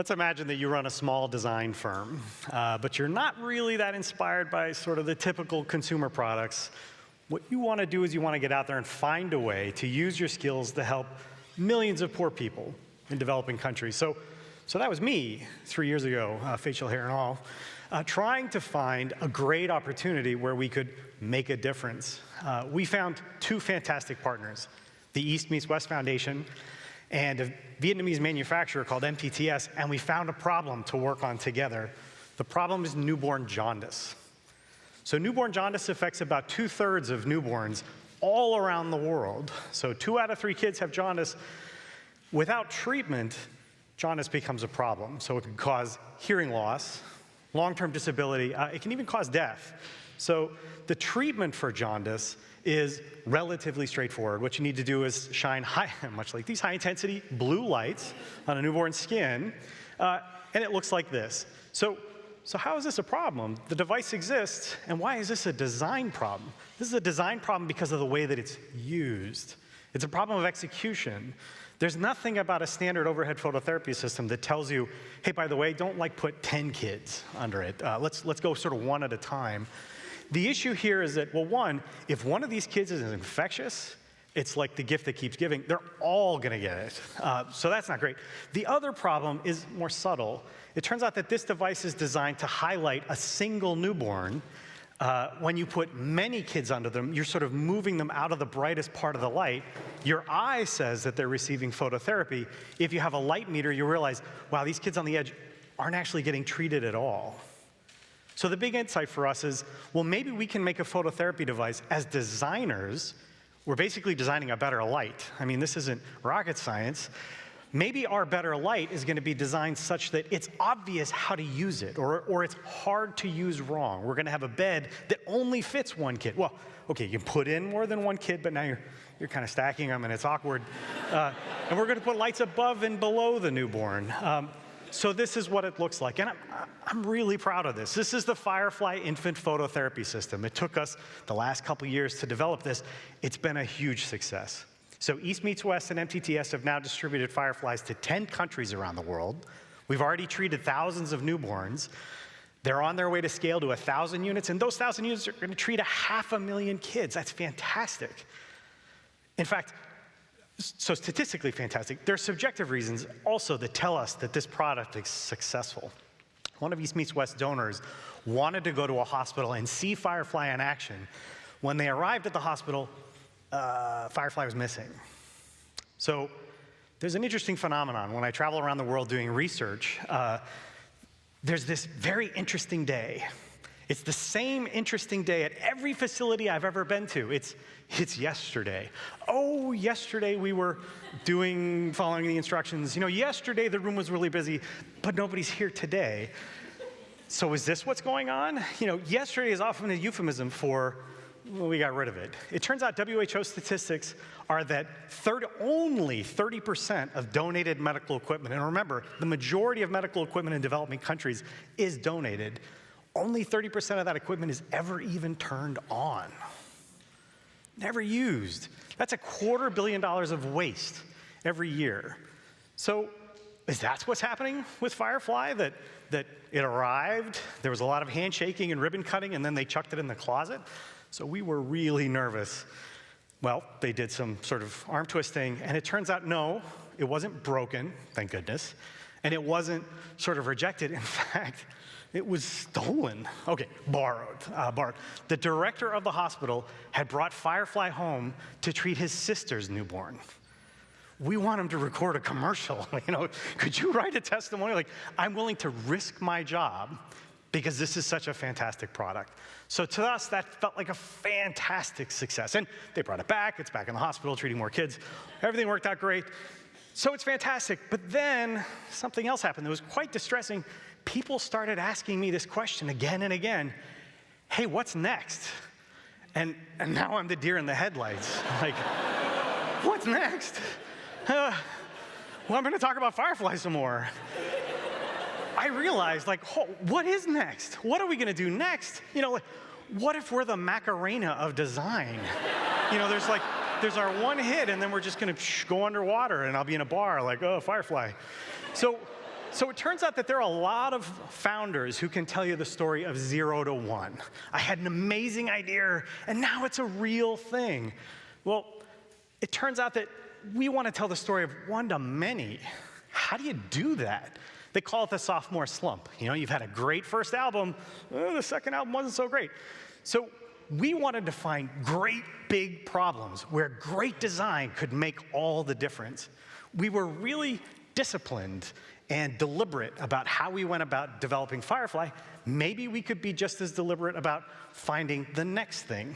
Let's imagine that you run a small design firm, but you're not really that inspired by sort of the typical consumer products. What you want to do is you want to get out there and find a way to use your skills to help millions of poor people in developing countries. So that was me 3 years ago, facial hair and all, trying to find a great opportunity where we could make a difference. We found two fantastic partners, the East Meets West Foundation and a Vietnamese manufacturer called MTTS, and we found a problem to work on together. The problem is newborn jaundice. So newborn jaundice affects about 2/3 of newborns all around the world. So 2 out of 3 kids have jaundice. Without treatment, jaundice becomes a problem. So it can cause hearing loss, long-term disability, it can even cause death. So the treatment for jaundice is relatively straightforward. What you need to do is shine much like these high-intensity blue lights on a newborn's skin, and it looks like this. So how is this a problem? The device exists, and why is this a design problem? This is a design problem because of the way that it's used. It's a problem of execution. There's nothing about a standard overhead phototherapy system that tells you, hey, by the way, don't put 10 kids under it. Let's go sort of one at a time. The issue here is that, well, one, if one of these kids is infectious, it's like the gift that keeps giving. They're all going to get it. So that's not great. The other problem is more subtle. It turns out that this device is designed to highlight a single newborn. When you put many kids under them, you're sort of moving them out of the brightest part of the light. Your eye says that they're receiving phototherapy. If you have a light meter, you realize, wow, these kids on the edge aren't actually getting treated at all. So the big insight for us is, well, maybe we can make a phototherapy device. As designers, we're basically designing a better light. I mean, this isn't rocket science. Maybe our better light is going to be designed such that it's obvious how to use it, or it's hard to use wrong. We're going to have a bed that only fits one kid. Well, okay, you can put in more than one kid, but now you're kind of stacking them, and it's awkward. And we're going to put lights above and below the newborn. So this is what it looks like, and I'm really proud of this. This is the Firefly infant phototherapy system. It took us the last couple years to develop this. It's been a huge success. So East Meets West and MTTS have now distributed Fireflies to 10 countries around the world. We've already treated thousands of newborns. They're on their way to scale to 1,000 units, and those 1,000 units are going to treat 500,000 kids. That's fantastic. In fact, so statistically fantastic. There are subjective reasons also that tell us that this product is successful. One of East Meets West donors wanted to go to a hospital and see Firefly in action. When they arrived at the hospital, Firefly was missing. So there's an interesting phenomenon. When I travel around the world doing research, there's this very interesting day. It's the same interesting day at every facility I've ever been to. It's yesterday. Oh, yesterday we were following the instructions. You know, yesterday the room was really busy, but nobody's here today. So is this what's going on? You know, yesterday is often a euphemism for, well, we got rid of it. It turns out WHO statistics are that only 30% of donated medical equipment, and remember, the majority of medical equipment in developing countries is donated. Only 30% of that equipment is ever even turned on. Never used. That's $250 million of waste every year. So is that what's happening with Firefly? That it arrived, there was a lot of handshaking and ribbon cutting, and then they chucked it in the closet? So we were really nervous. Well, they did some sort of arm twisting, and it turns out, no, it wasn't broken, thank goodness, and it wasn't sort of rejected. In fact, it was stolen. Okay, borrowed. The director of the hospital had brought Firefly home to treat his sister's newborn. We want him to record a commercial. You know, could you write a testimonial? Like, I'm willing to risk my job because this is such a fantastic product. So to us, that felt like a fantastic success. And they brought it back. It's back in the hospital, treating more kids. Everything worked out great. So it's fantastic. But then something else happened that was quite distressing. People started asking me this question again and again. Hey, what's next? And now I'm the deer in the headlights. Like, what's next? Well, I'm going to talk about Firefly some more. I realized, like, what is next? What are we going to do next? You know, like, what if we're the Macarena of design? You know, there's our one hit, and then we're just going to go underwater, and I'll be in a bar like, oh, Firefly. So So it turns out that there are a lot of founders who can tell you the story of 0 to 1. I had an amazing idea, and now it's a real thing. Well, it turns out that we want to tell the story of 1 to many. How do you do that? They call it the sophomore slump. You know, you've had a great first album, the second album wasn't so great. So we wanted to find great big problems where great design could make all the difference. We were really disciplined and deliberate about how we went about developing Firefly. Maybe we could be just as deliberate about finding the next thing.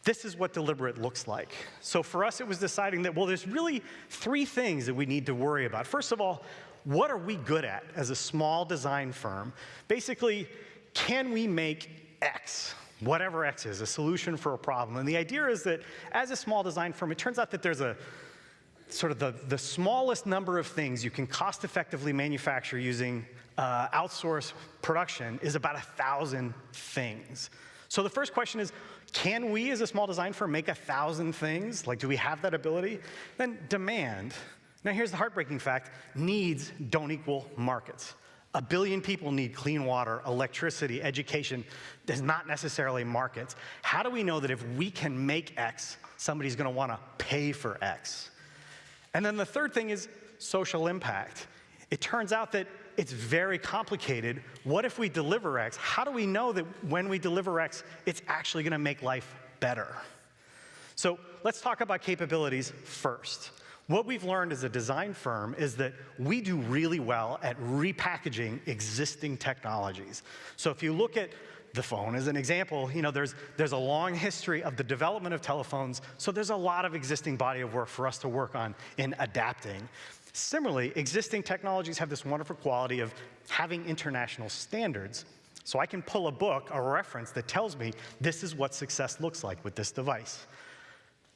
This is what deliberate looks like. So for us, it was deciding that, well, there's really 3 things that we need to worry about. First of all, what are we good at as a small design firm? Basically, can we make X, whatever X is, a solution for a problem? And the idea is that as a small design firm, it turns out that there's a sort of the smallest number of things you can cost effectively manufacture using outsourced production is about 1,000 things. So the first question is, can we as a small design firm make 1,000 things? Like, do we have that ability? Then demand. Now here's the heartbreaking fact, needs don't equal markets. 1 billion people need clean water, electricity, education. There's not necessarily markets. How do we know that if we can make X, somebody's gonna wanna pay for X? And then the third thing is social impact. It turns out that it's very complicated. What if we deliver X? How do we know that when we deliver X, it's actually gonna make life better? So let's talk about capabilities first. What we've learned as a design firm is that we do really well at repackaging existing technologies. So if you look at the phone as an example, you know, there's a long history of the development of telephones, so there's a lot of existing body of work for us to work on in adapting. Similarly, existing technologies have this wonderful quality of having international standards. So I can pull a book, a reference that tells me this is what success looks like with this device.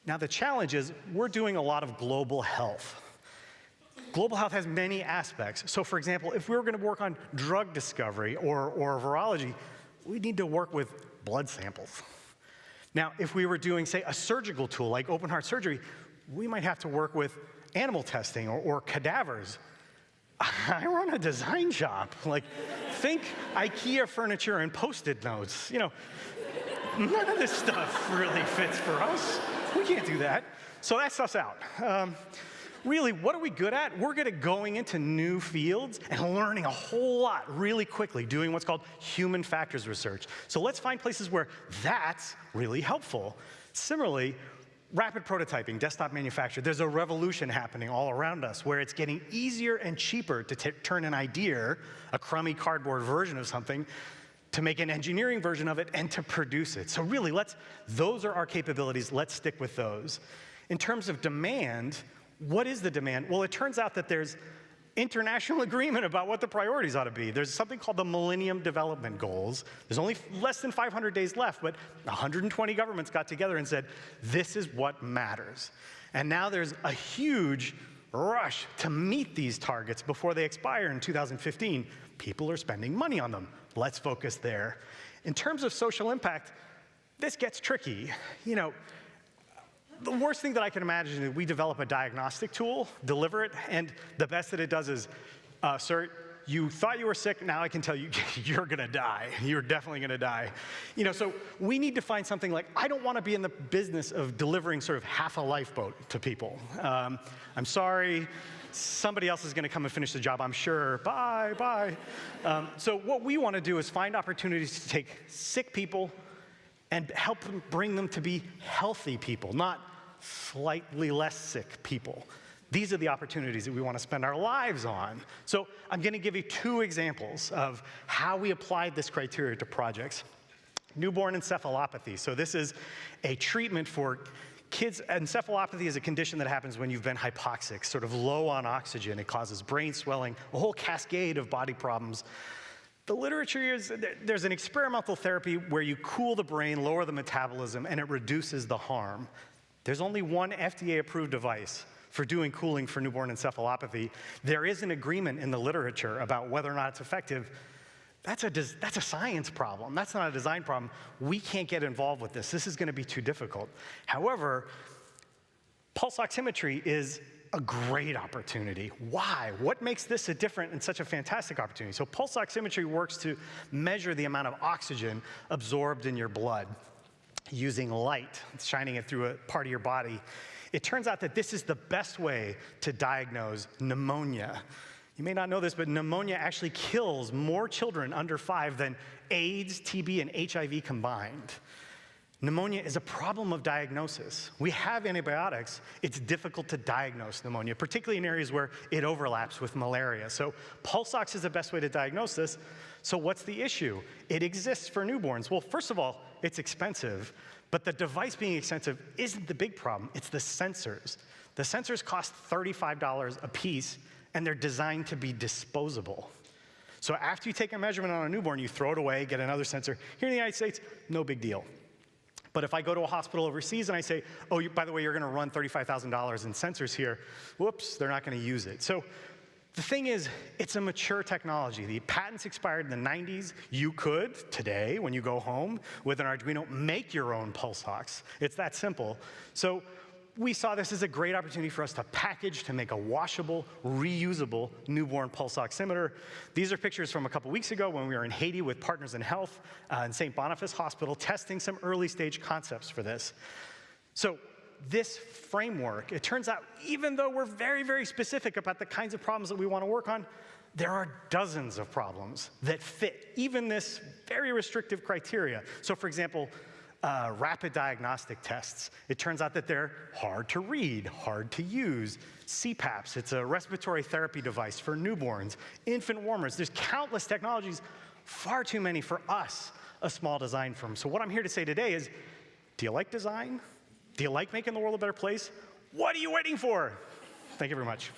Now the challenge is we're doing a lot of global health. Global health has many aspects. So for example, if we were gonna work on drug discovery or virology, we need to work with blood samples. Now, if we were doing, say, a surgical tool like open heart surgery, we might have to work with animal testing or cadavers. I run a design shop. Like, think IKEA furniture and Post-it notes. You know, none of this stuff really fits for us. We can't do that. So that stuff's out. Really, what are we good at? We're good at going into new fields and learning a whole lot really quickly, doing what's called human factors research. So let's find places where that's really helpful. Similarly, rapid prototyping, desktop manufacture, there's a revolution happening all around us where it's getting easier and cheaper to turn an idea, a crummy cardboard version of something, to make an engineering version of it and to produce it. So really, those are our capabilities. Let's stick with those. In terms of demand, what is the demand? Well, it turns out that there's international agreement about what the priorities ought to be. There's something called the Millennium Development Goals. There's only less than 500 days left, but 120 governments got together and said, this is what matters. And now there's a huge rush to meet these targets before they expire in 2015. People are spending money on them. Let's focus there. In terms of social impact, this gets tricky. You know, the worst thing that I can imagine is we develop a diagnostic tool, deliver it, and the best that it does is, sir, you thought you were sick, now I can tell you you're gonna die. You're definitely gonna die. You know, so we need to find something like, I don't wanna be in the business of delivering sort of half a lifeboat to people. I'm sorry, somebody else is gonna come and finish the job, I'm sure, bye, bye. So what we wanna do is find opportunities to take sick people and help them bring them to be healthy people, not slightly less sick people. These are the opportunities that we want to spend our lives on. So I'm going to give you 2 examples of how we applied this criteria to projects. Newborn encephalopathy. So this is a treatment for kids. Encephalopathy is a condition that happens when you've been hypoxic, sort of low on oxygen. It causes brain swelling, a whole cascade of body problems. The literature is, there's an experimental therapy where you cool the brain, lower the metabolism, and it reduces the harm. There's only one FDA-approved device for doing cooling for newborn encephalopathy. There is an agreement in the literature about whether or not it's effective. That's a science problem. That's not a design problem. We can't get involved with this. This is going to be too difficult. However, pulse oximetry is a great opportunity. Why? What makes this a different and such a fantastic opportunity? So pulse oximetry works to measure the amount of oxygen absorbed in your blood using light, shining it through a part of your body. It turns out that this is the best way to diagnose pneumonia. You may not know this, but pneumonia actually kills more children under 5 than AIDS, TB, and HIV combined. Pneumonia is a problem of diagnosis. We have antibiotics. It's difficult to diagnose pneumonia, particularly in areas where it overlaps with malaria. So pulse ox is the best way to diagnose this. So what's the issue? It exists for newborns. Well, first of all, it's expensive, but the device being expensive isn't the big problem. It's the sensors. The sensors cost $35 a piece, and they're designed to be disposable. So after you take a measurement on a newborn, you throw it away, get another sensor. Here in the United States, no big deal. But if I go to a hospital overseas and I say, oh, by the way, you're going to run $35,000 in sensors here, whoops, they're not going to use it. So the thing is, it's a mature technology. The patents expired in the 90s. You could, today, when you go home with an Arduino, make your own pulse ox. It's that simple. So we saw this as a great opportunity for us to package to make a washable, reusable newborn pulse oximeter. These are pictures from a couple weeks ago when we were in Haiti with Partners in Health in St. Boniface Hospital testing some early stage concepts for this. So this framework, it turns out, even though we're very, very specific about the kinds of problems that we want to work on, there are dozens of problems that fit even this very restrictive criteria. So for example, rapid diagnostic tests. It turns out that they're hard to read, hard to use. CPAPs, it's a respiratory therapy device for newborns. Infant warmers, there's countless technologies, far too many for us, a small design firm. So what I'm here to say today is, do you like design? Do you like making the world a better place? What are you waiting for? Thank you very much.